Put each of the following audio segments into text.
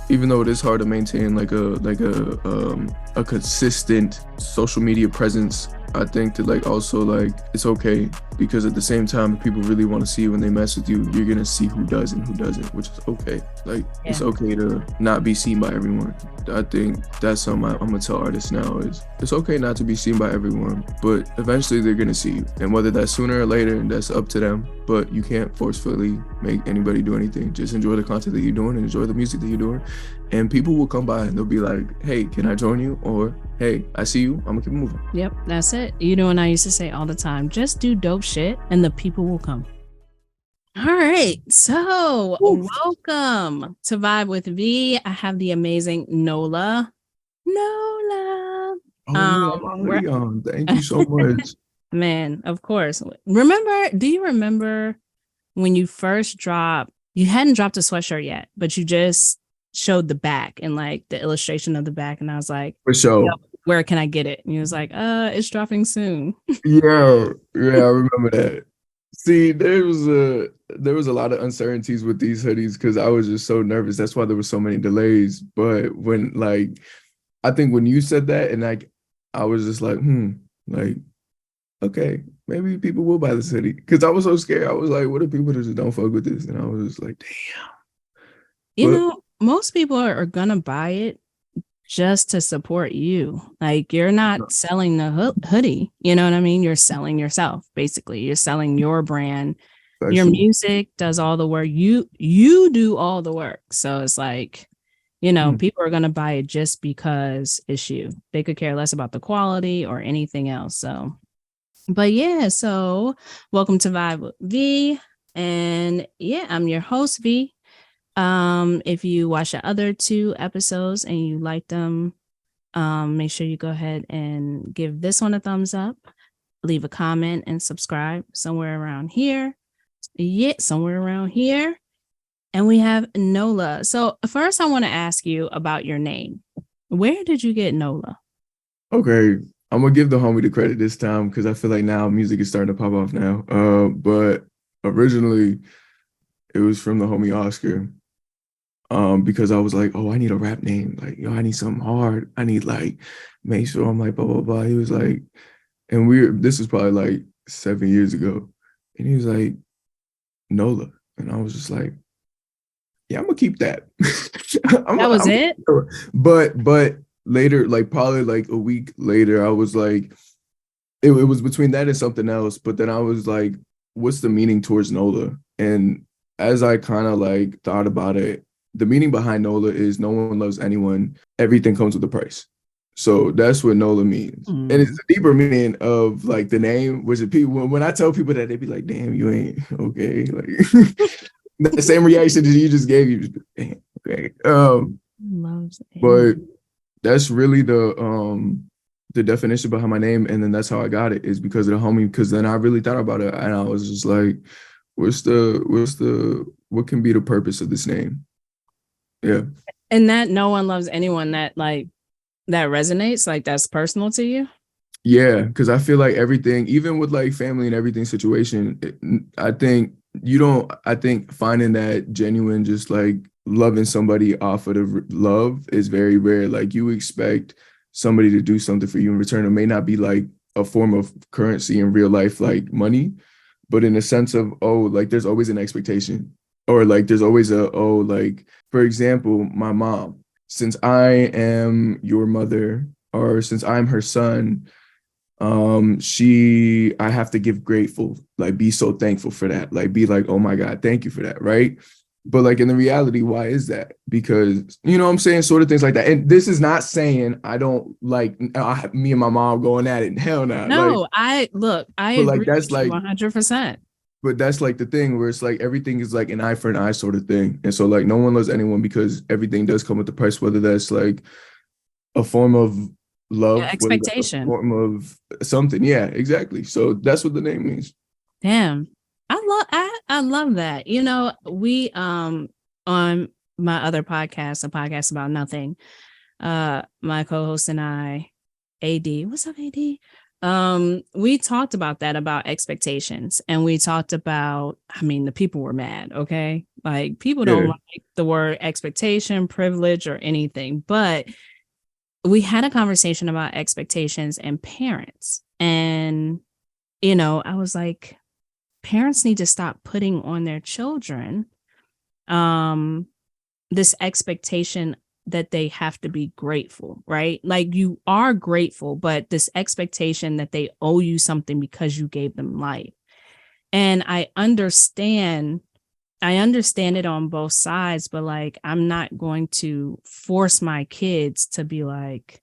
even though it is hard to maintain a consistent social media presence, I think that like also like it's okay, because at the same time, if people really want to see you when they mess with you, you're gonna see who does and who doesn't, which is okay. Like it's Yeah. okay to not be seen by everyone. I think that's something I'm gonna tell artists now is it's okay not to be seen by everyone, but eventually they're gonna see you, and whether that's sooner or later, that's up to them. But you can't forcefully make anybody do anything. Just enjoy the content that you're doing and enjoy the music that you're doing, and people will come by and they'll be like, "Hey, can I join you?" Or "Hey, I see you. I'm gonna keep moving." Yep, that's it. You know, and I used to say all the time, just do dope shit and the people will come. All right. So Woo. welcome to Vibe with V. I have the amazing NoLa. NoLa. Oh yeah, I'm We're already on. Thank you so much. man, of course. Do you remember when you first dropped, you hadn't dropped a sweatshirt yet, but you just showed the back and like the illustration of the back. And I was like, For sure. "Yep, where can I get it?" And he was like, it's dropping soon. Yeah, yeah, I remember that. See, there was a lot of uncertainties with these hoodies because I was just so nervous. That's why there were so many delays. But when like I think when you said that and like I was just like, like, okay, maybe people will buy this hoodie. Because I was so scared. I was like, what if people just don't fuck with this? And I was just like, damn. You But know, most people are going to buy it just to support you. Like you're not selling the hoodie. You know what I mean? You're selling yourself, basically. You're selling your brand. Your factual. music does all the work. You do all the work. So it's like, Hmm. people are going to buy it just because it's you. They could care less about the quality or anything else. So, but yeah, so welcome to Vibe with V. And yeah, I'm your host, V. If you watch the other two episodes and you like them, make sure you go ahead and give this one a thumbs up, leave a comment, and subscribe somewhere around here. Yeah, somewhere around here. And we have NoLa. So first, I want to ask you about your name. Where did you get NoLa? Okay, I'm gonna give the homie the credit this time because I feel like now music is starting to pop off now. But originally it was from the homie Oscar. Because I was like, oh, I need a rap name. Like, yo, I need something hard. I need like make sure I'm like blah blah blah. He was like, and this was probably like 7 years ago. And he was like, NoLa. And I was just like, yeah, I'm gonna keep that. That was it? But later, like probably like a week later, I was like, it was between that and something else. But then I was like, what's the meaning towards NoLa? And as I kind of like thought about it, the meaning behind NoLa is no one loves anyone. Everything comes with a price. So that's what NoLa means. And it's a deeper meaning of like the name, which is people when I tell people that they be like, damn, you ain't okay. Like the same reaction that you just gave you. Damn, okay. Loves But anyone. that's really the definition behind my name, and then that's how I got it is because of the homie. Because then I really thought about it, and I was just like, what can be the purpose of this name? Yeah, And that no one loves anyone, that like that resonates, like that's personal to you. yeah. Because I feel like everything, even with like family and everything situation, I think you don't. I think finding that genuine, just like loving somebody off of the love is very rare. Like you expect somebody to do something for you in return. It may not be like a form of currency in real life, like money, but in a sense of, oh, like there's always an expectation, or like there's always oh, like for example, my mom, since I am your mother, or since I'm her son, I have to give grateful, like be so thankful for that, like be like, oh my God, thank you for that, right? But like in the reality, why is that? Because you know what I'm saying, sort of things like that. And this is not saying I don't like me and my mom going at it. Hell no, like, No, I but like agree that's with you like, 100%. but that's like the thing where it's like everything is like an eye for an eye sort of thing. And so like no one loves anyone because everything does come with the price, whether that's like a form of Yeah, love, whether that's a expectation. form of something. Yeah, exactly. So that's what the name means. Damn. I love that. We on my other podcast, a podcast about nothing, my co-host and I, AD, what's up, AD? We talked about that, about expectations, and we talked about, I mean, the people were mad, okay? Like, people don't Yeah. like the word expectation, privilege, or anything, but we had a conversation about expectations and parents. And, I was like, parents need to stop putting on their children um this expectation that they have to be grateful, right? Like, you are grateful, but this expectation that they owe you something because you gave them life. And I understand it on both sides, but like, I'm not going to force my kids to be like,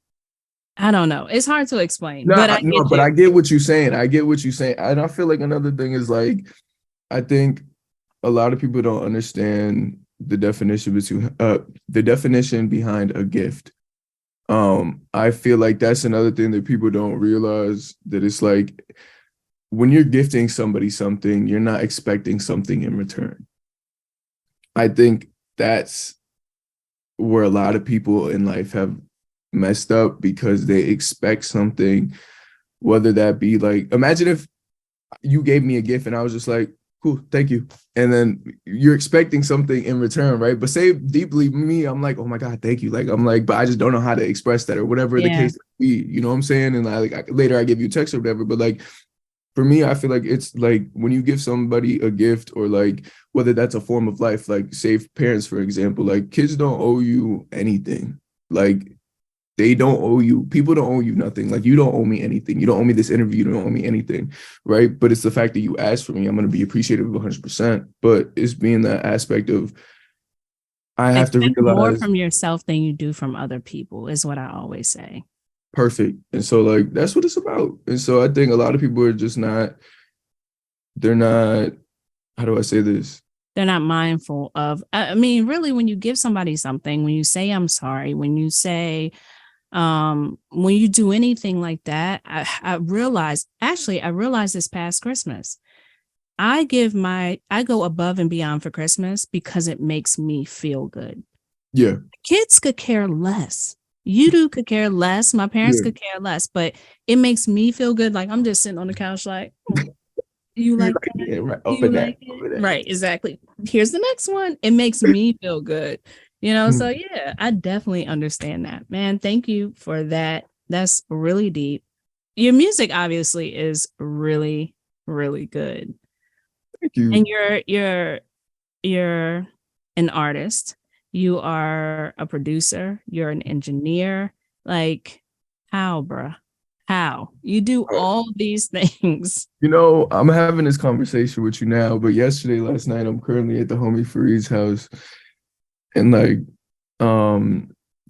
I don't know. It's hard to explain, No, but I no, get but you. I get what you're saying. I get what you're saying. And I feel like another thing is like, I think a lot of people don't understand the definition behind a gift. I feel like that's another thing that people don't realize, that it's like, when you're gifting somebody something, you're not expecting something in return. I think that's where a lot of people in life have messed up, because they expect something, whether that be like, imagine if you gave me a gift and I was just like, cool, thank you. And then you're expecting something in return, right? But say deeply me, I'm like, oh my God, thank you. Like, I'm like, but I just don't know how to express that, or whatever the Yeah. case may be. You know what I'm saying? And later I give you a text or whatever. But like, for me, I feel like it's like, when you give somebody a gift, or like, whether that's a form of life, like say parents, for example, like, kids don't owe you anything. Like, they don't owe you, people don't owe you nothing. Like, you don't owe me anything. You don't owe me this interview. You don't owe me anything. Right. But it's the fact that you asked for me. I'm going to be appreciative of 100%. But it's being that aspect of, I have to Expect more realize, from yourself than you do from other people, is what I always say. perfect. And so, like, that's what it's about. And so I think a lot of people are just not, they're not, how do I say this? They're not mindful of, I mean, really, when you give somebody something, when you say, I'm sorry, when you say, when you do anything like that, I realized this past Christmas, I go above and beyond for Christmas because it makes me feel good. Yeah. Kids could care less. You two could care less. My parents Yeah. could care less, but it makes me feel good. Like, I'm just sitting on the couch, like, you You like like that? it, right? Over You that, like it? over that. Right, exactly. Here's the next one. It makes me feel good. So Mhm. yeah, I definitely understand that. Man, thank you for that. That's really deep. Your music obviously is really, really good. Thank And you. you're an artist. You are a producer, you're an engineer. Like, how, bruh? How? You do all these things. I'm having this conversation with you now, but last night, I'm currently at the homie Fareed's house, and like, um,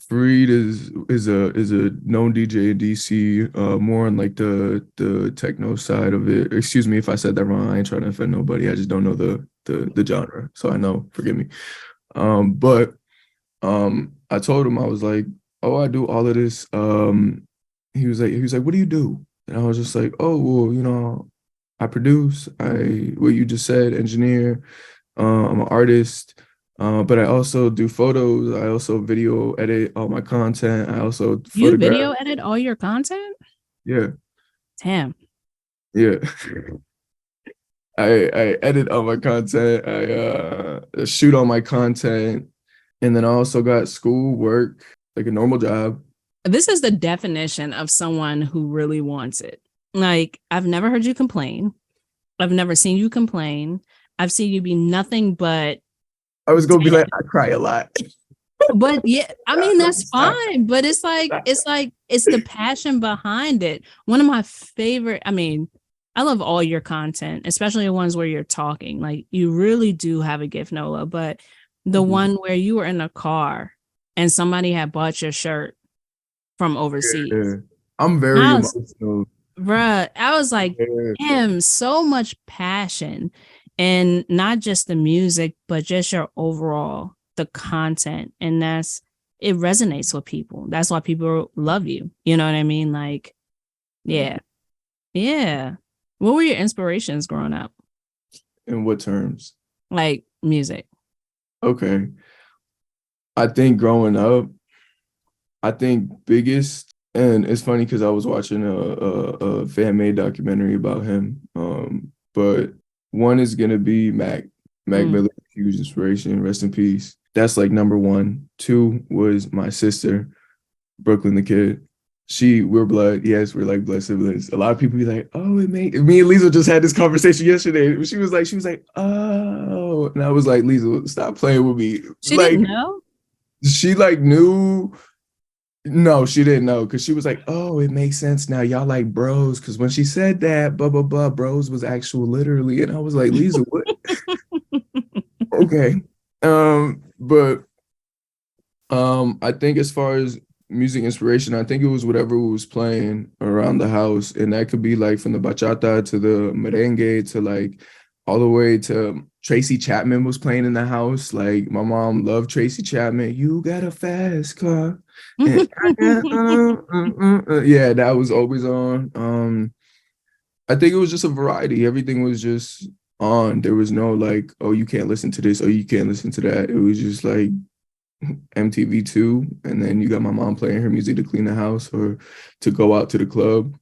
Fareed is a known DJ in DC, more on like the techno side of it. Excuse me if I said that wrong. I ain't trying to offend nobody. I just don't know the genre, so I know. Forgive me. But I told him, I was like, oh, I do all of this. He was like, what do you do? And I was just like, oh, well, I produce. What you just said, engineer. I'm an artist, but I also do photos. I also video edit all my content. I also You photograph. video edit all your content? Yeah, Damn. yeah. I edit all my content. I shoot all my content, and then I also got school work, like a normal job. This is the definition of someone who really wants it. Like, I've never heard you complain. I've never seen you complain. I've seen you be nothing but I was gonna be like, I cry a lot. but yeah, I mean, that's Stop. fine. But it's the passion behind it. One of my favorite, I mean, I love all your content, especially the ones where you're talking. Like, you really do have a gift, NoLa. But the one where you were in a car and somebody had bought your shirt from Yeah. overseas. I'm very I was, emotional. bruh, I was like, Yeah. damn, so much passion. And not just the music, but just your overall, the content. And it resonates with people. That's why people love you. You know what I mean? Like, yeah. Yeah. What were your inspirations growing up? In what terms? Like, music. Okay. I think growing up, I think biggest And it's funny because I was watching a fan made documentary about him. But one is gonna be Mac Mm. Miller, huge inspiration, rest in peace. That's like number one. Two was my sister, Brooklyn the Kid. We're blood. Yes, we're like blood siblings. A lot of people be like, oh, it made me and Lisa just had this conversation yesterday. She was like, oh, and I was like, Lisa, stop playing with me. She Like, didn't know. she like knew. No, she didn't know because she was like, oh, it makes sense now. Y'all like bros. Because when she said that, blah, blah, blah, bros was actual literally. And I was like, Lisa, what? Okay. But I think as far as music inspiration, I think it was whatever was playing around the house. And that could be like from the bachata to the merengue to like all the way to Tracy Chapman was playing in the house. Like my mom loved Tracy Chapman. You got a fast car. And I got, yeah, that was always on. I think it was just a variety. Everything was just on. There was no like, oh, you can't listen to this, or you can't listen to that. It was just like MTV2, and then you got my mom playing her music to clean the house or to go out to the club.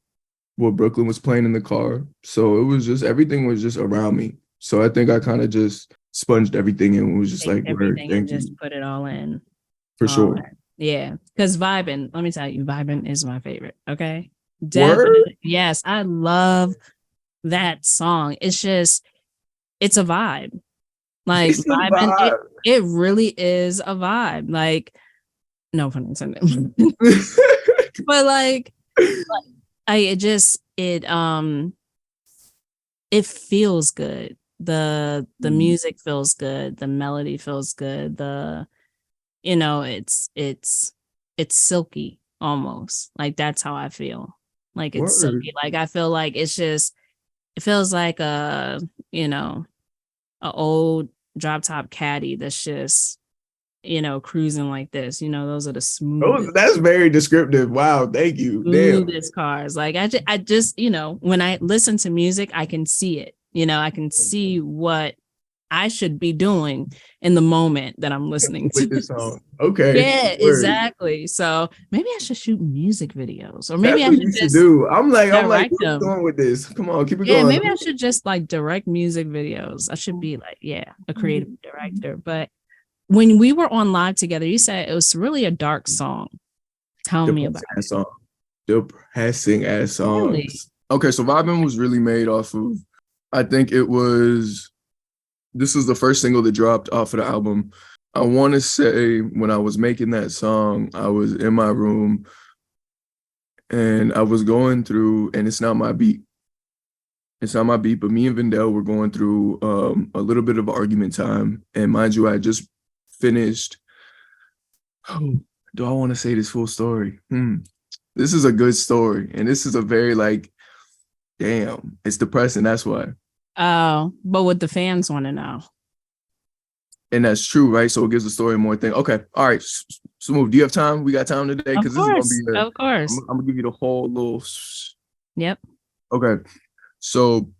What Brooklyn was playing in the car. So it was just everything was just around me. So I think I kind of just sponged everything in and was just Take like, word, everything and thank just you. put it all in. For All sure. right. Yeah. Because vibing, let me tell you, vibing is my favorite. Okay. Word? Definitely. Yes. I love that song. It's a vibe. Like It's a vibing, vibe. it really is a vibe. Like, no pun intended. But like I it just it feels good. The music feels good, the melody feels good, it's silky almost. Like that's how I feel. Like it's Word. silky. Like I feel like it feels like a old drop top caddy that's just, cruising like this. Those are the That's very descriptive. Wow, thank you. Damn. smoothest cars. Like I just, when I listen to music, I can see it. I can see what I should be doing in the moment that I'm listening to With this this. song. Okay. Yeah, Word. exactly. So maybe I should shoot music videos, or maybe That's I what should you should just do. I'm like, direct where are we them. going with this? Come on, keep it Yeah, going. maybe I should just like direct music videos. I should be like, yeah, a creative director. But when we were on live together, you said it was really a dark song. Tell me about Depressing ass song. Depressing ass it. Really? songs. Okay, so Vibin was really made off of, I think this was the first single that dropped off of the album. I want to say when I was making that song, I was in my room and I was going through, and it's not my beat. It's not my beat, but me and Vendel were going through a little bit of argument time. And mind you, I just finished. Oh, do I want to say this full story? This is a good story. And this is a very like, damn, it's depressing. That's why. Oh, but what the fans want to know. And that's true, right? So it gives the story more thing. Okay. All right. Smooth. Do you have time? We got time today? Of Because this is going to course. be Of I'm course. going to give you the whole little. Yep. Okay. So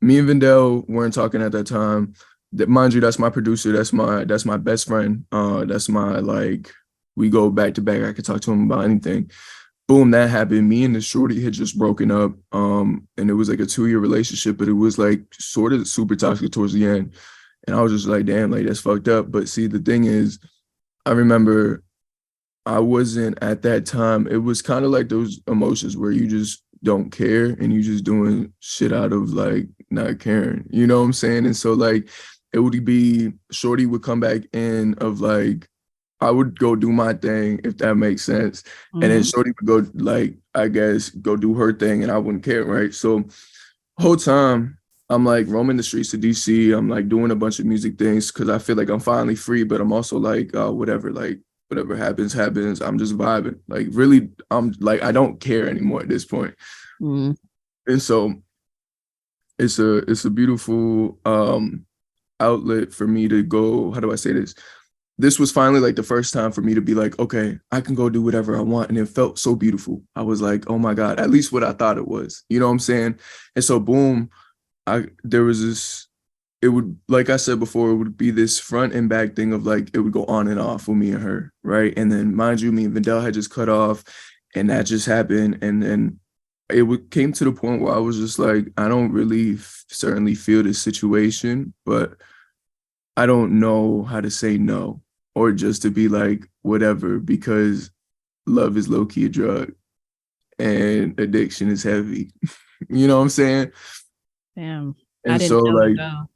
me and Vendel weren't talking at that time. That mind you, that's my producer. That's my best friend. That's my like we go back to back. I could talk to him about anything. Boom, that happened. Me and the shorty had just broken up. And it was like a 2-year relationship, but it was like sort of super toxic towards the end. And I was just like, damn, like that's fucked up. But see, the thing is, I remember I wasn't at that time. It was kind of like those emotions where you just don't care and you just doing shit out of like not caring. You know what I'm saying? And so like it would be Shorty would come back in of like I would go do my thing if that makes sense. And then Mhm. Shorty would go like I guess go do her thing and I wouldn't care, right? So whole time I'm like roaming the streets of DC. I'm like doing a bunch of music things because I feel like I'm finally free, but I'm also like whatever, like whatever happens, happens. I'm just vibing. Like really, I'm like I don't care anymore at this point. Mm. And so it's a beautiful outlet for me to go. How do I say this? This was finally like the first time for me to be like, okay, I can go do whatever I want. And it felt so beautiful. I was like, oh my God, at least what I thought it was. You know what I'm saying? And so boom, there was this it would, like I said before, it would be this front and back thing of like it would go on and off with me and her, right? And then mind you, me and Vidal had just cut off, and that just happened, and then came to the point where I was just like, I don't really certainly feel this situation, but I don't know how to say no, or just to be like whatever, because love is low key a drug and addiction is heavy. You know what I'm saying? Damn, I And didn't so know like, though.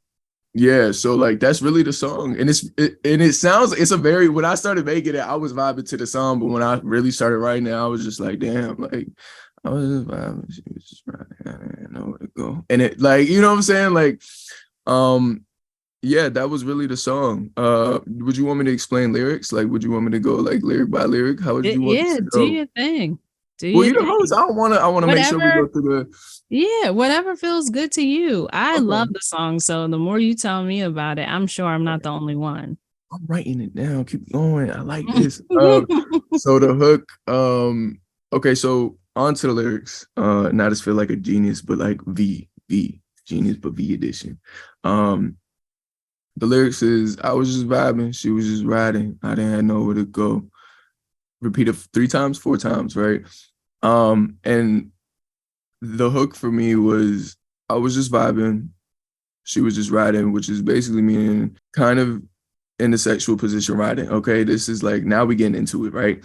yeah, so like that's really the song, and it sounds, it's a very, when I started making it, I was vibing to the song, but when I really started writing it, I was just like, damn, like I was just vibing, she was just riding, I didn't know where to go, and it like, you know what I'm saying, like, um, yeah, that was really the song. Would you want me to explain lyrics? Like, would you want me to go like lyric by lyric? How would you want this Yeah, to do go? your thing. Do Well, your you know, thing. I want to make sure we Whatever. go through the. Yeah, whatever feels good to you. I love Okay. the song, so the more you tell me about it, I'm sure I'm not the only one. I'm writing it down. Keep going. I like this. So the hook. Okay, so on to the lyrics. Not just feel like a genius, but like V genius, but V edition. Um, the lyrics is, I was just vibing, she was just riding, I didn't have nowhere to go. Repeat it 3 times, 4 times, right? And the hook for me was, I was just vibing, she was just riding, which is basically meaning kind of in the sexual position riding. Okay, this is like, now we getting into it, right?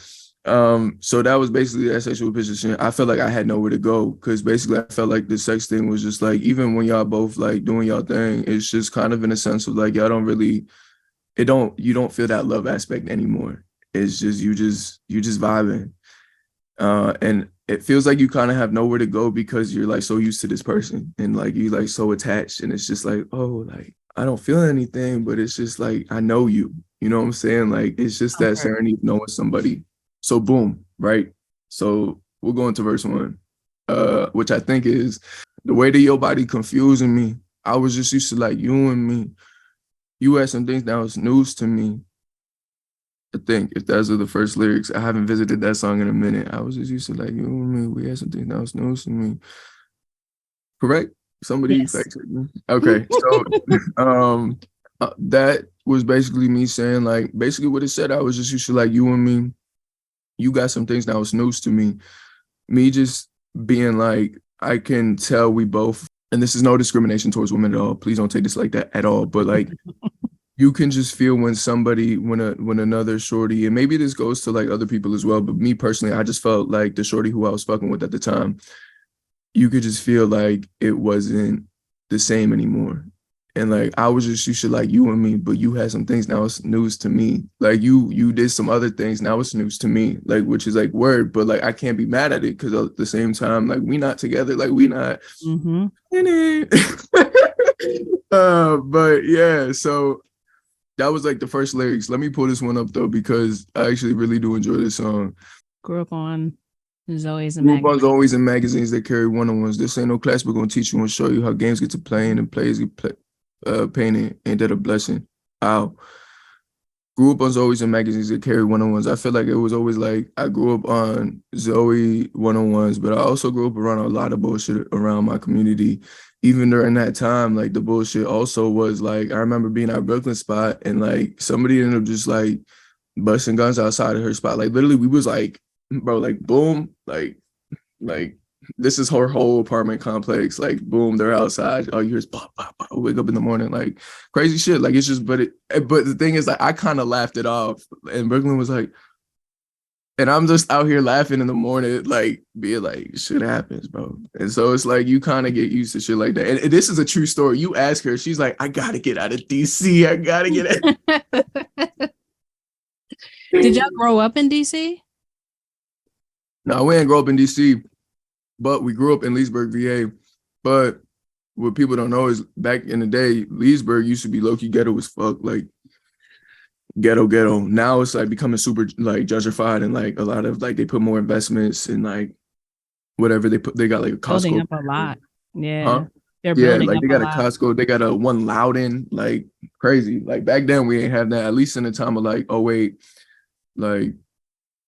So that was basically that sexual position. I felt like I had nowhere to go, because basically I felt like the sex thing was just like, even when y'all both like doing y'all thing, it's just kind of in a sense of like, y'all don't really, you don't feel that love aspect anymore. It's just you just vibing. And it feels like you kind of have nowhere to go, because you're like so used to this person, and like you like so attached, and it's just like, oh, like I don't feel anything, but it's just like I know you. You know what I'm saying? Like it's just that Okay. serenity of knowing somebody. So boom, right? So we'll go into verse 1, which I think is, the way that your body confusing me. I was just used to like you and me. You had some things that was news to me. I think if those are the first lyrics, I haven't visited that song in a minute. I was just used to like, you and me, we had some things that was news to me. Correct? Somebody Yes. fact check me. Okay, so that was basically me saying like, basically what it said. I was just used to like you and me. You got some things that was news to me. Me just being like, I can tell we both, and this is no discrimination towards women at all. Please don't take this like that at all. But like, you can just feel when somebody, when another shorty, and maybe this goes to like other people as well, but me personally, I just felt like the shorty who I was fucking with at the time, you could just feel like it wasn't the same anymore. And like I was just used to like you and me, but you had some things, now it's news to me. Like you did some other things, now it's news to me. Like, which is like word, but like I can't be mad at it, because at the same time, like we not together, like we not Mm-hmm. in it. But yeah, so that was like the first lyrics. Let me pull this one up though, because I actually really do enjoy this song. Grew up on Zoe's and Group Maggie. ones always in magazines that carry one-on-ones. This ain't no class. We're gonna teach you and show you how games get to playing and players get painted. Ain't that a blessing? Ow. Grew up on Zoe's and magazines that carry one-on-ones. I feel like it was always like I grew up on Zoe one-on-ones, but I also grew up around a lot of bullshit around my community. Even during that time, like the bullshit also was like, I remember being at Brooklyn spot, and like somebody ended up just like busting guns outside of her spot. Like literally we was like, bro, like boom, like this is her whole apartment complex. Like boom, they're outside. All you hear is pop, pop, pop. Wake up in the morning, like crazy shit. Like it's just, but the thing is, like I kind of laughed it off, and Brooklyn was like, and I'm just out here laughing in the morning, like being like, shit happens, bro. And so it's like you kind of get used to shit like that. And this is a true story. You ask her, she's like, I gotta get out of DC. I gotta get out. Did y'all grow up in DC? No, we didn't grow up in DC, but we grew up in Leesburg, VA. But what people don't know is back in the day, Leesburg used to be low-key ghetto as fuck, like ghetto. Now it's like becoming super like gentrified, and like a lot of like they put more investments in like whatever they got like a Building Costco. up a lot. Huh? Yeah. They're Yeah, building like up they a got a lot. Costco, they got a one Loudon, like crazy. Like back then we ain't have that, at least in the time of like '08, like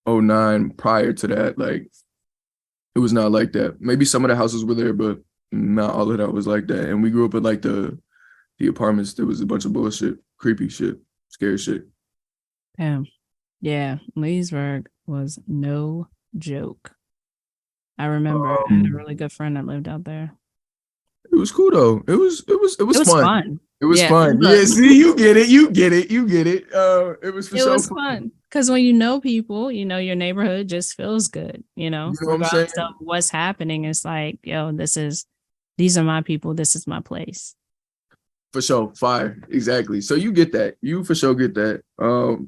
'09 prior to that, like it was not like that. Maybe some of the houses were there, but not all of that was like that. And we grew up in like the apartments, there was a bunch of bullshit, creepy shit, scary shit. Damn. Yeah, Leesburg was no joke. I remember I had a really good friend that lived out there. It was cool though. It was It was fun. fun. It was Yeah, fun. Yeah, look, see, you get it. You get it. You get it. It was for it sure was fun. fun because when you know people, you know your neighborhood just feels good. You know, You know what I'm saying? regardless of what's happening, it's like, yo, these are my people. This is my place. For sure. Fire. Exactly. So you get that. You for sure get that.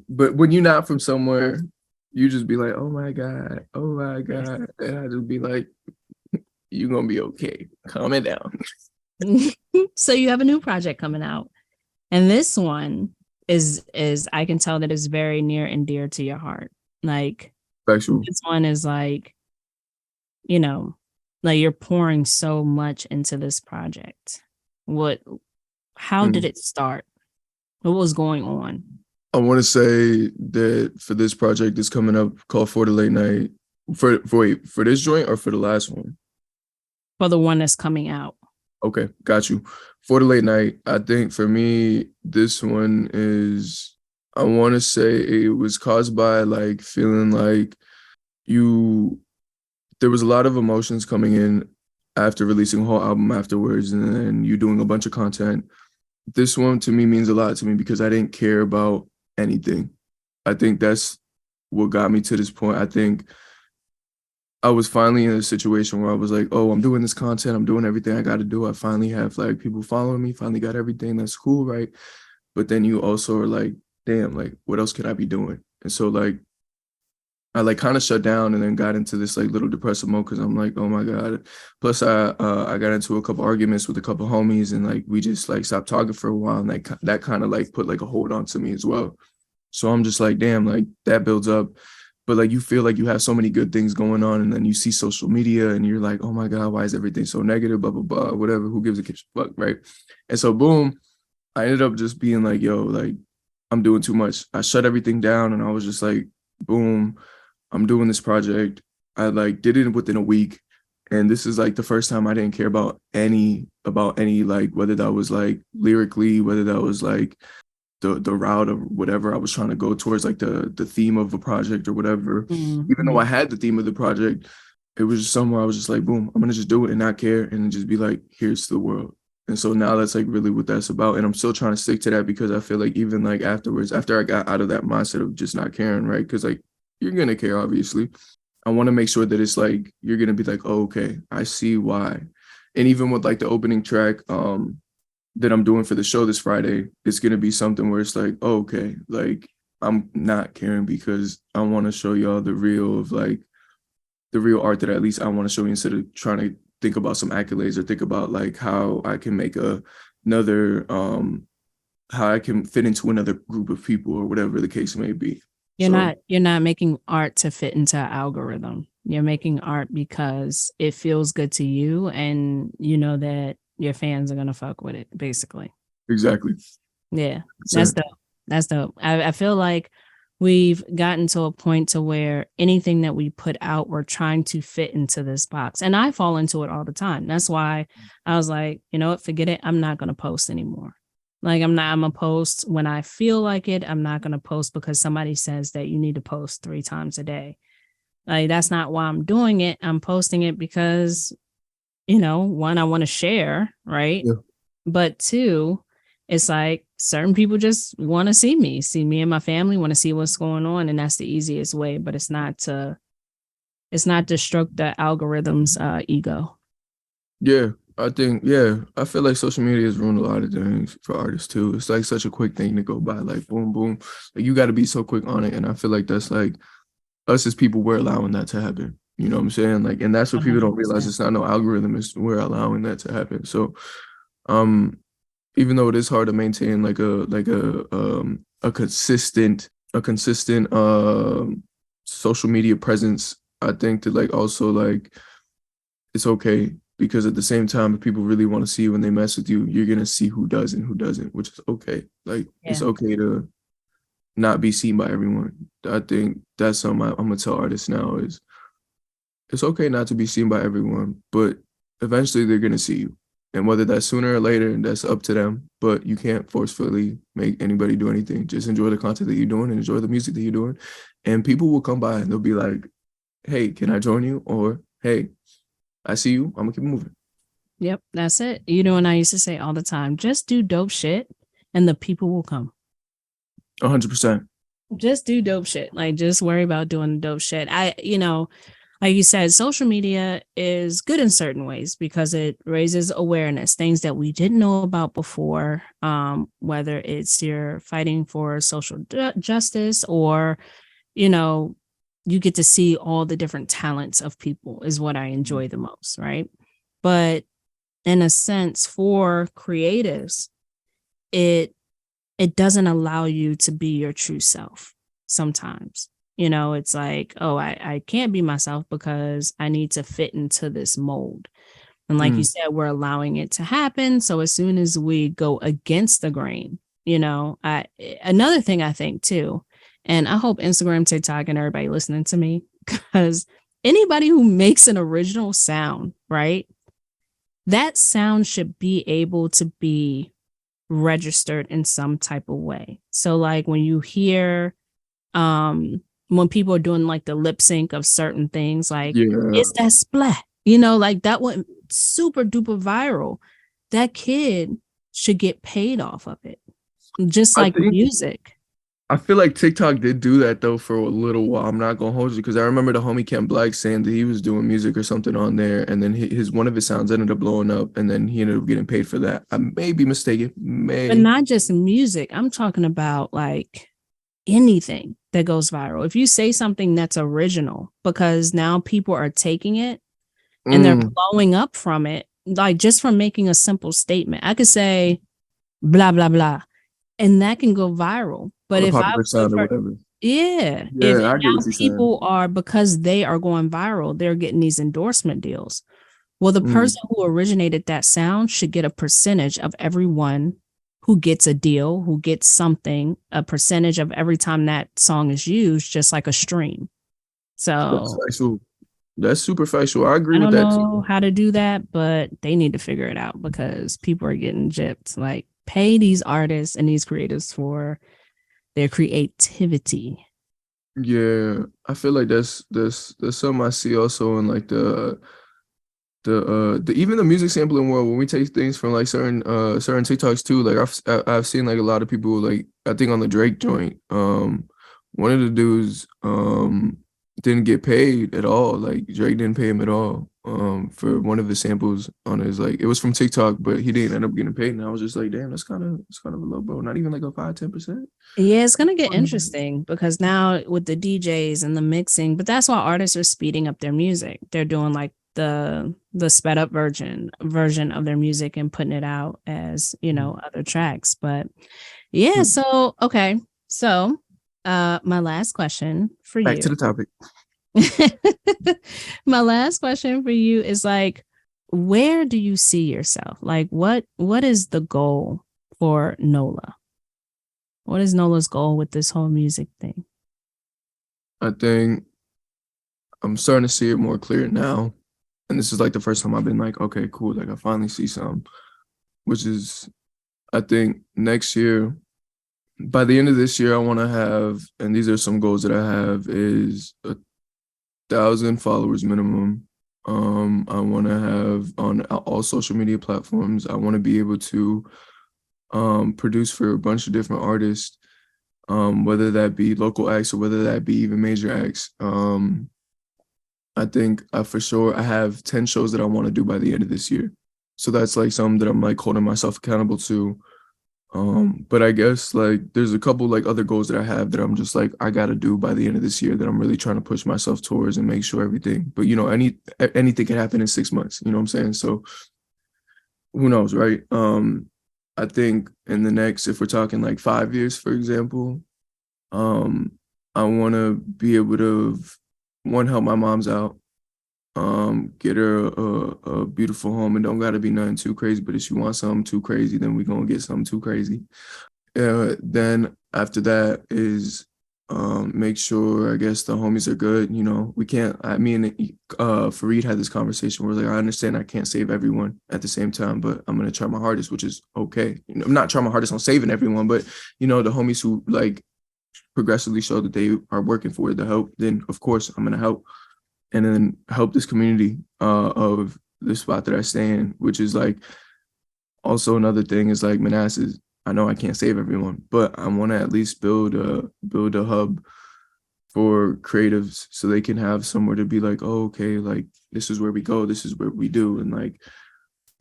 But when you're not from somewhere, you just be like, oh my God. Oh my God. And I just be like, you're gonna be okay. Calm it down. So you have a new project coming out, and this one is I can tell that is very near and dear to your heart. Like Factual. this one is like, you know, like you're pouring so much into this project. How did it start? What was going on? I want to say that for this project that's coming up called For the Late Night. For this joint or for the last one? For the one that's coming out. Okay, got you. For the late night, I think for me, this one is, I want to say it was caused by like feeling like you, there was a lot of emotions coming in after releasing a whole album afterwards, and then you doing a bunch of content. This one to me means a lot to me because I didn't care about anything. I think that's what got me to this point. I think I was finally in a situation where I was like, oh, I'm doing this content. I'm doing everything I got to do. I finally have like people following me, finally got everything. That's cool, right? But then you also are like, damn, like, what else could I be doing? And so like, I like kind of shut down and then got into this like little depressive mode because I'm like, oh my God. Plus I got into a couple arguments with a couple homies and like we just like stopped talking for a while and like that kind of like put like a hold on to me as well. So I'm just like, damn, like that builds up. But like you feel like you have so many good things going on and then you see social media and you're like, oh my God, why is everything so negative? Blah, blah, blah, whatever. Who gives a fuck, right? And so boom, I ended up just being like, yo, like I'm doing too much. I shut everything down and I was just like, boom, I'm doing this project. I like did it within a week. And this is like the first time I didn't care about any like whether that was like lyrically, whether that was like the route of whatever I was trying to go towards, like the theme of a project or whatever. Mm-hmm. Even though I had the theme of the project, it was just somewhere I was just like, boom, I'm gonna just do it and not care and just be like, here's to the world. And so now that's like really what that's about. And I'm still trying to stick to that because I feel like even like afterwards, after I got out of that mindset of just not caring, right? Because like you're gonna care, obviously. I want to make sure that it's like you're gonna be like, oh, okay, I see why. And even with like the opening track, that I'm doing for the show this Friday, it's gonna be something where it's like, oh, okay, like I'm not caring because I want to show y'all the real of like the real art that at least I want to show you instead of trying to think about some accolades or think about like how I can make another how I can fit into another group of people or whatever the case may be. You're not making art to fit into an algorithm. You're making art because it feels good to you and you know that your fans are gonna fuck with it, basically. Exactly. Yeah. That's dope. That's dope. I feel like we've gotten to a point to where anything that we put out, we're trying to fit into this box. And I fall into it all the time. That's why I was like, you know what, forget it. I'm not gonna post anymore. Like I'm gonna post when I feel like it. I'm not gonna post because somebody says that you need to post 3 times a day. Like that's not why I'm doing it. I'm posting it because, you know, one, I want to share, right? Yeah. But two, it's like certain people just want to see me and my family, want to see what's going on. And that's the easiest way, but it's not to stroke the algorithm's ego. Yeah, I feel like social media has ruined a lot of things for artists too. It's like such a quick thing to go by, like boom, boom. Like you got to be so quick on it. And I feel like that's like us as people, we're allowing that to happen. You know what I'm saying? Like, and that's what people don't realize. It's not no algorithm, it's we're allowing that to happen. So even though it is hard to maintain like a consistent social media presence, I think that like also like it's okay because at the same time, if people really want to see you and they mess with you, you're gonna see who does and who doesn't, which is okay. Like it's okay to not be seen by everyone. I think that's something I'm gonna tell artists now is it's okay not to be seen by everyone, but eventually they're gonna see you. And whether that's sooner or later, that's up to them. But you can't forcefully make anybody do anything. Just enjoy the content that you're doing and enjoy the music that you're doing. And people will come by and they'll be like, hey, can I join you? Or, hey, I see you. I'm going to keep moving. Yep, that's it. You know, and I used to say all the time, just do dope shit and the people will come. 100%. Just do dope shit. Like, just worry about doing dope shit. Like you said, social media is good in certain ways because it raises awareness, things that we didn't know about before, whether it's you're fighting for social justice or, you get to see all the different talents of people is what I enjoy the most, right? But in a sense, for creatives, it doesn't allow you to be your true self sometimes. It's like, oh, I can't be myself because I need to fit into this mold. And like you said, we're allowing it to happen. So as soon as we go against the grain, another thing I think too, and I hope Instagram, TikTok, and everybody listening to me, because anybody who makes an original sound, right? That sound should be able to be registered in some type of way. So like when you hear when people are doing like the lip sync of certain things, like it's that splat, like that went super duper viral. That kid should get paid off of it, just like music. I feel like TikTok did do that though for a little while. I'm not gonna hold you because I remember the homie Ken Black saying that he was doing music or something on there, and then one of his sounds ended up blowing up, and then he ended up getting paid for that. I may be mistaken, but not just music. I'm talking about like anything that goes viral. If you say something that's original, because now people are taking it and they're blowing up from it, like just from making a simple statement. I could say blah blah blah, and that can go viral. But if I sound or whatever. If now people are, because they are going viral, they're getting these endorsement deals. Well, the person who originated that sound should get a percentage of everyone who gets a deal, who gets something, a percentage of every time that song is used, just like a stream. So that's super factual. I agree with that. I don't know how to do that, but they need to figure it out because people are getting gypped. Like, pay these artists and these creators for their creativity. Yeah, I feel like that's something I see also in like the even the music sampling world when we take things from like certain TikToks too. Like I've seen like a lot of people, like I think on the Drake joint, one of the dudes didn't get paid at all. Like Drake didn't pay him at all for one of the samples on his, like it was from TikTok, but he didn't end up getting paid. And I was just like, damn, that's kind of a low blow. Not even like a 5-10%. Yeah, it's gonna get interesting because now with the DJs and the mixing, but that's why artists are speeding up their music. They're doing like the sped up version of their music and putting it out as other tracks. But yeah, so okay, so my last question for you, back to the topic. My last question for you is like, where do you see yourself? Like what is the goal for NoLa? What is NoLa's goal with this whole music thing? I think I'm starting to see it more clear now. And this is like the first time I've been like, okay, cool. Like I finally see some, which is, I think next year, by the end of this year, I want to have, and these are some goals that I have, is 1,000 followers minimum. I want to have on all social media platforms. I want to be able to produce for a bunch of different artists, whether that be local acts or whether that be even major acts. I think for sure I have 10 shows that I want to do by the end of this year. So that's like something that I'm like holding myself accountable to. But I guess like there's a couple like other goals that I have that I'm just like, I got to do by the end of this year that I'm really trying to push myself towards and make sure everything, but anything can happen in 6 months, you know what I'm saying? So who knows, right? I think in the next, if we're talking like 5 years, for example, I want to be able to, one, help my mom's out, get her a beautiful home, and don't gotta be nothing too crazy, but if she wants something too crazy, then we're gonna get something too crazy. Then after that is make sure, I guess, the homies are good. You know, we can't, I mean, Fareed had this conversation where like, I understand I can't save everyone at the same time, but I'm going to try my hardest, which is okay. You know, I'm not trying my hardest on saving everyone, but, you know, the homies who like progressively show that they are working for the help, then of course I'm going to help, and then help this community of the spot that I stay in, which is like, also another thing is like Manassas. I know I can't save everyone, but I want to at least build a hub for creatives so they can have somewhere to be like, oh, okay, like this is where we go, this is what we do, and like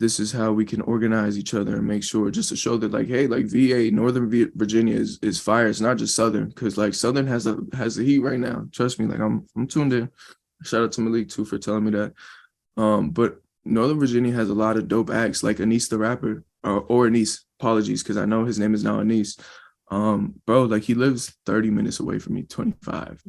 this is how we can organize each other and make sure, just to show that like, hey, like VA, Virginia is fire. It's not just Southern, because like Southern has the heat right now. Trust me, like I'm tuned in. Shout out to Malik too for telling me that. But Northern Virginia has a lot of dope acts, like Anise the rapper, or Anise, apologies, because I know his name is now Anise. Bro, like he lives 30 minutes away from me, 25.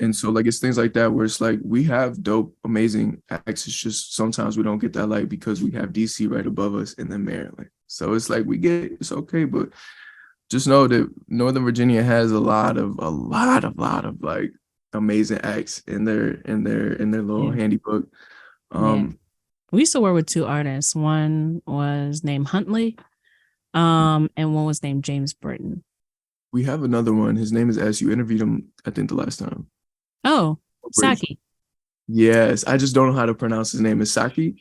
And so like it's things like that where it's like we have dope, amazing acts. It's just sometimes we don't get that light because we have DC right above us and then Maryland. So it's like we get it's okay, but just know that Northern Virginia has a lot of like amazing acts in their little handy book. We used to work with 2 artists. One was named Huntley, and one was named James Britton. We have another one. His name is S. You interviewed him, I think, the last time. Oh, Saki. Yes, I just don't know how to pronounce his name. Is Saki?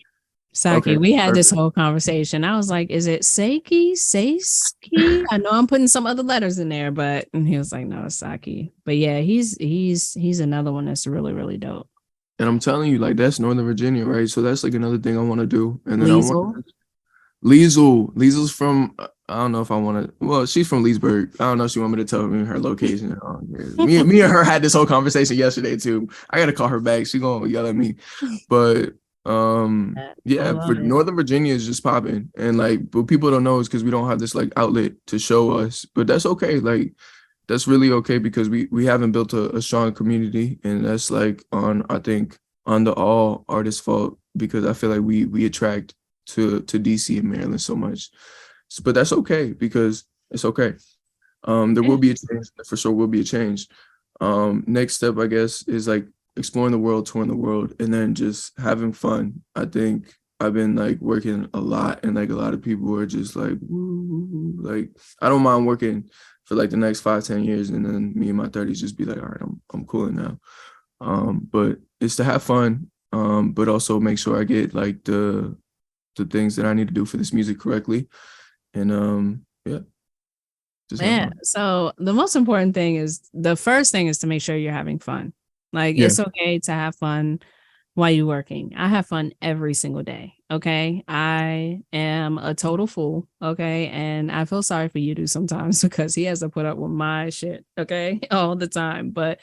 Saki. Okay, we had this whole conversation. I was like, is it Saki? Saki? I know I'm putting some other letters in there, but and he was like, no, it's Saki. But yeah, he's another one that's really, really dope. And I'm telling you, like, that's Northern Virginia, right? So that's like another thing I want to do. And then Liesel's from, I don't know if I want to, well, she's from Leesburg. I don't know if she want me to tell me her location. Me and her had this whole conversation yesterday too. I got to call her back. She gonna yell at me. But yeah, but Northern Virginia is just popping. And like, what people don't know is because we don't have this like outlet to show us, but that's okay. Like, that's really okay because we haven't built a strong community, and that's like I think on the all artists' fault, because I feel like we attract to DC and Maryland so much. So, but that's okay because it's okay. There will be a change, for sure will be a change. Next step, I guess, is like exploring the world, touring the world, and then just having fun. I think I've been like working a lot, and like a lot of people are just like, woo, like I don't mind working for like the next 5-10 years, and then me in my 30s just be like, all right, I'm cooling now. But it's to have fun, but also make sure I get like the things that I need to do for this music correctly. And yeah. So the most important thing is, the first thing is to make sure you're having fun. Like it's okay to have fun while you're working. I have fun every single day. Okay. I am a total fool. Okay. And I feel sorry for you sometimes because he has to put up with my shit. Okay. All the time. But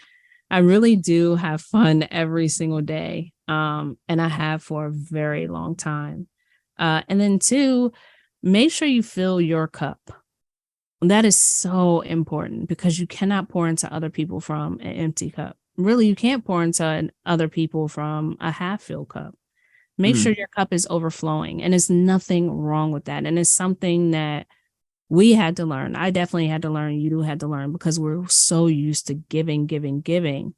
I really do have fun every single day. And I have for a very long time. And then 2, make sure you fill your cup. That is so important because you cannot pour into other people from an empty cup. Really, you can't pour into other people from a half-filled cup. Make sure your cup is overflowing, and there's nothing wrong with that. And it's something that we had to learn. I definitely had to learn. You had to learn because we're so used to giving.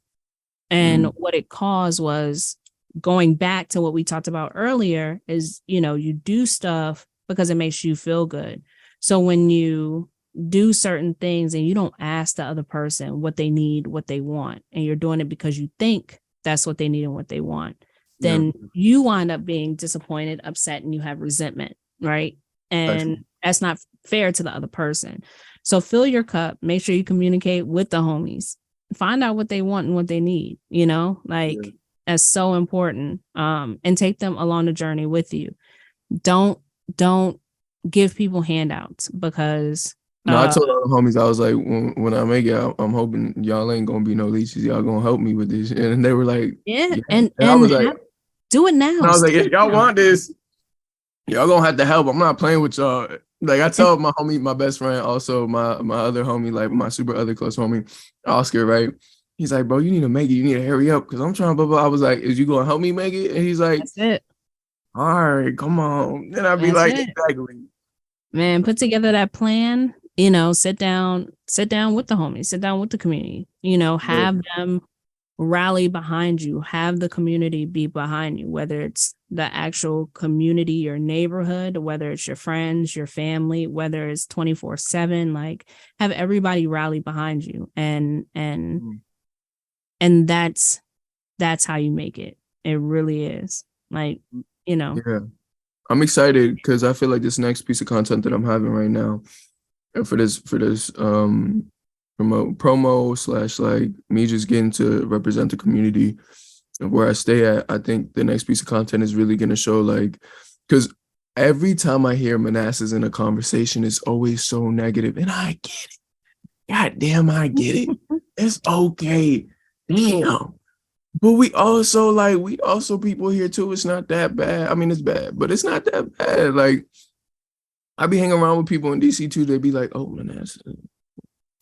And what it caused was going back to what we talked about earlier is, you do stuff because it makes you feel good. So when you do certain things and you don't ask the other person what they need, what they want, and you're doing it because you think that's what they need and what they want, then you wind up being disappointed, upset, and you have resentment, right? And that's not fair to the other person. So fill your cup, make sure you communicate with the homies, find out what they want and what they need, that's so important. And take them along the journey with you. Don't give people handouts because no, I told all the homies, I was like, when I make it, I'm hoping y'all ain't gonna be no leeches. Y'all gonna help me with this. And they were like, yeah. And I was like, do it now. And I was like, if y'all want this, y'all gonna have to help. I'm not playing with y'all. Like I told my homie, my best friend, also my other homie, like my super other close homie, Oscar, right? He's like, bro, you need to make it. You need to hurry up because I'm trying, blah, blah. I was like, is you gonna help me make it? And he's like, that's it. All right, come on. Then I'd be like, exactly. Man, put together that plan sit down with the homies, sit down with the community, have them rally behind you, have the community be behind you, whether it's the actual community, your neighborhood, whether it's your friends, your family, whether it's 24/7, like have everybody rally behind you. And that's how you make it. It really is. Like, Yeah. I'm excited because I feel like this next piece of content that I'm having right now, and for this promo slash like me just getting to represent the community of where I stay at, I think the next piece of content is really gonna show like, because every time I hear Manassas in a conversation, it's always so negative, and I get it. God damn, I get it. It's okay. Damn. But we also people here too. It's not that bad. I mean, it's bad, but it's not that bad. Like, I be hanging around with people in DC too. They be like, "Oh, Manassas,"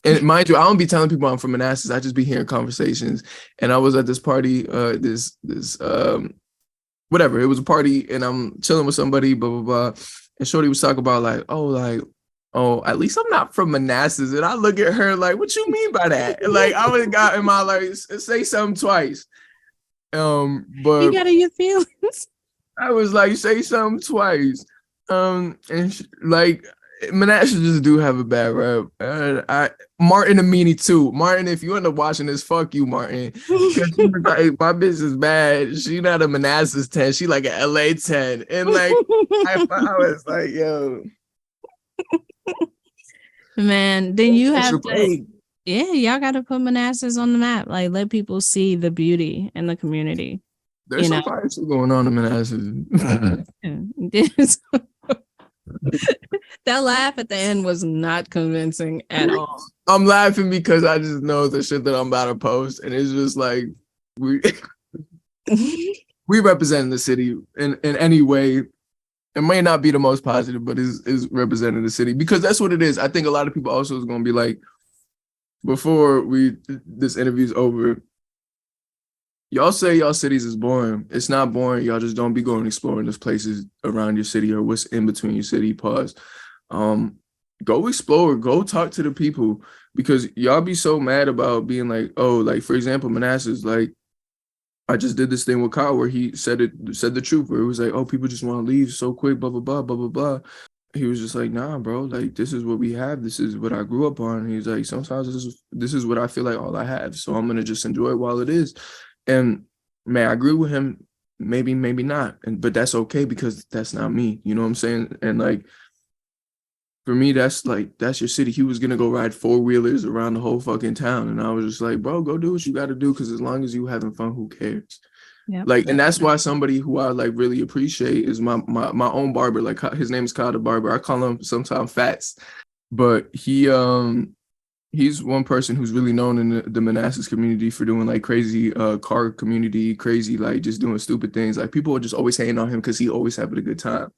and mind you, I don't be telling people I'm from Manassas. I just be hearing conversations. And I was at this party, this whatever. It was a party, and I'm chilling with somebody, blah blah blah. And Shorty was talking about like, oh, at least I'm not from Manassas. And I look at her like, what you mean by that? And like, I would have got in my like, say something twice. But you gotta your feelings. I was like, say something twice. Like Manassas just do have a bad rep. Martin and Meanie too. Martin, if you end up watching this, fuck you, Martin. Like, my bitch is bad. She not a Manassas 10. She like an LA 10. And like I was like, yo. Man, then you have to, y'all got to put Manassas on the map. Like, let people see the beauty in the community. There's some fire shit going on in Manassas. That laugh at the end was not convincing at all. I'm laughing because I just know the shit that I'm about to post, and it's just like we represent the city in any way. It may not be the most positive, but is representing the city, because that's what it is. I think a lot of people also is going to be like, before this interview's over, y'all say y'all cities is boring. It's not boring. Y'all just don't be going exploring those places around your city or what's in between your city. Pause. Go explore. Go talk to the people, because y'all be so mad about being like, oh, like for example, Manassas, like, I just did this thing with Kyle where he said the truth, where it was like, oh, people just want to leave so quick, blah, blah, blah, blah, blah, blah. He was just like, nah, bro, like, this is what we have. This is what I grew up on. And he's like, sometimes this is what I feel like all I have. So I'm going to just enjoy it while it is. And man, I agree with him. Maybe not. But that's okay, because that's not me. You know what I'm saying? And like, for me, that's your city. He was going to go ride 4-wheelers around the whole fucking town. And I was just like, bro, go do what you got to do. Because as long as you having fun, who cares? Yep. Like, and that's why somebody who I like really appreciate is my own barber. Like, his name is Kyle the Barber. I call him sometimes Fats. But he's one person who's really known in the Manassas community for doing like crazy car community, crazy, like just doing stupid things. Like, people are just always hating on him because he always having a good time.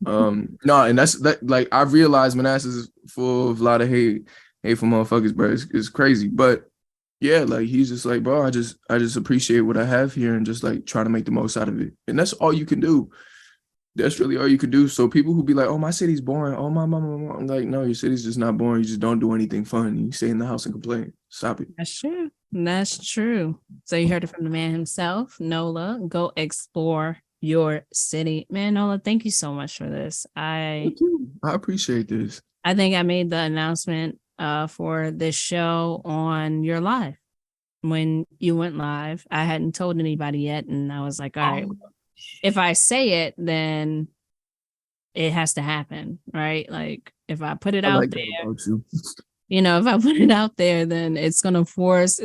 No, and that's like, I've realized Manassas is full of a lot of hateful motherfuckers, bro. It's crazy. But yeah, like, he's just like, bro, I just appreciate what I have here and just like try to make the most out of it. And that's all you can do. That's really all you can do. So people who be like, oh, my city's boring, oh, my mama, I'm like, no, your city's just not boring. You just don't do anything fun. You stay in the house and complain. Stop it. That's true. That's true. So you heard it from the man himself, NoLa. Go explore your city. Man, NoLa, thank you so much for this. I appreciate this. I think I made the announcement for this show on your live. When you went live, I hadn't told anybody yet, and I was like, all right, if I say it, then it has to happen, right? Like, if I put it out there, if I put it out there, then it's gonna force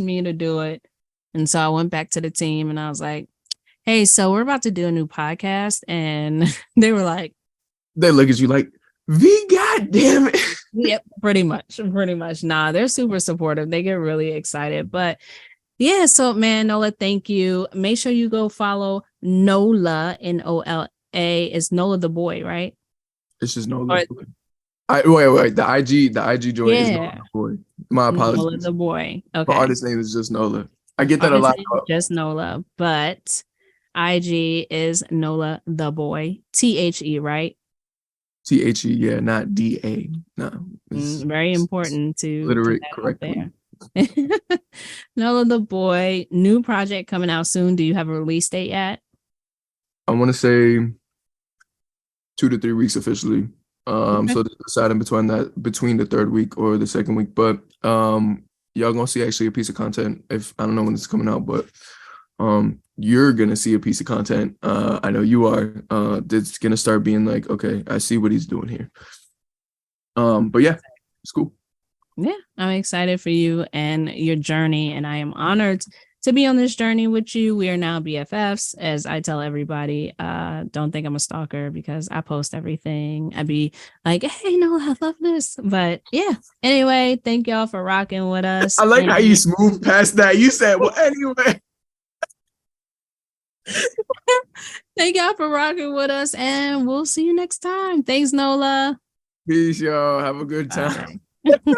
me to do it. And so I went back to the team and I was like, hey, so we're about to do a new podcast. And they were like, they look at you like, V, goddamn it. Yep, pretty much. Nah, they're super supportive. They get really excited. But yeah, so man, NoLa, thank you. Make sure you go follow NoLa, NoLA. It's NoLa the boy, right? It's just NoLa. Wait. The IG joint is NoLa the boy. My apologies. NoLa the boy. Okay. The artist name is just NoLa. I get that a lot. Just NoLa, but IG is NoLa the boy. THE, right? THE, yeah, not DA. No, Very important to put literate that out correctly. there. NoLa the Boy, new project coming out soon. Do you have a release date yet? I want to say 2 to 3 weeks officially. Okay. So deciding between the third week or the second week. But y'all gonna see actually a piece of content. If I don't know when it's coming out, but you're gonna see a piece of content. I know you are. That's gonna start being like, okay, I see what he's doing here. But yeah, it's cool. Yeah, I'm excited for you and your journey, and I am honored to be on this journey with you. We are now BFFs, as I tell everybody. Don't think I'm a stalker because I post everything. I'd be like, hey, no, I love this. But yeah, anyway, thank y'all for rocking with us. I like and how you smooth past that. You said, well, anyway. thank y'all for rocking with us, and we'll see you next time. Thanks, NoLa. Peace, y'all. Have a good time. Bye.